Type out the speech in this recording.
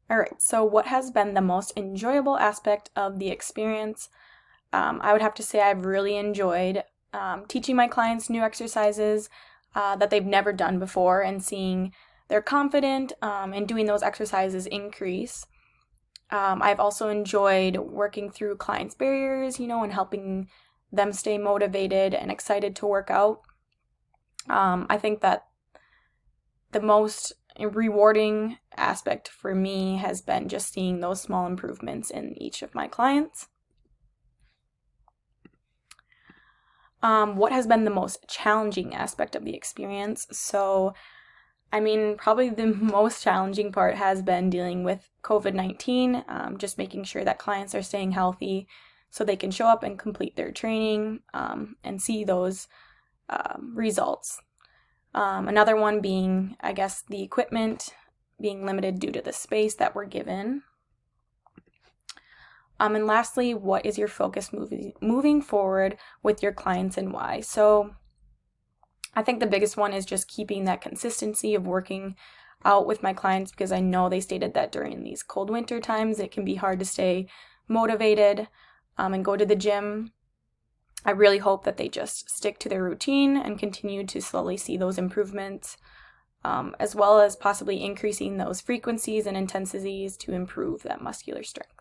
All right, so what has been the most enjoyable aspect of the experience? I would have to say I've really enjoyed teaching my clients new exercises that they've never done before and seeing their confidence in doing those exercises increase. I've also enjoyed working through clients' barriers, and helping them stay motivated and excited to work out. I think that the most rewarding aspect for me has been just seeing those small improvements in each of my clients. What has been the most challenging aspect of the experience? So, probably the most challenging part has been dealing with COVID-19, just making sure that clients are staying healthy so they can show up and complete their training and see those results. Another one being, I guess, the equipment being limited due to the space that we're given. And lastly, what is your focus moving forward with your clients and why? So I think the biggest one is just keeping that consistency of working out with my clients, because I know they stated that during these cold winter times, it can be hard to stay motivated and go to the gym. I really hope that they just stick to their routine and continue to slowly see those improvements, as well as possibly increasing those frequencies and intensities to improve that muscular strength.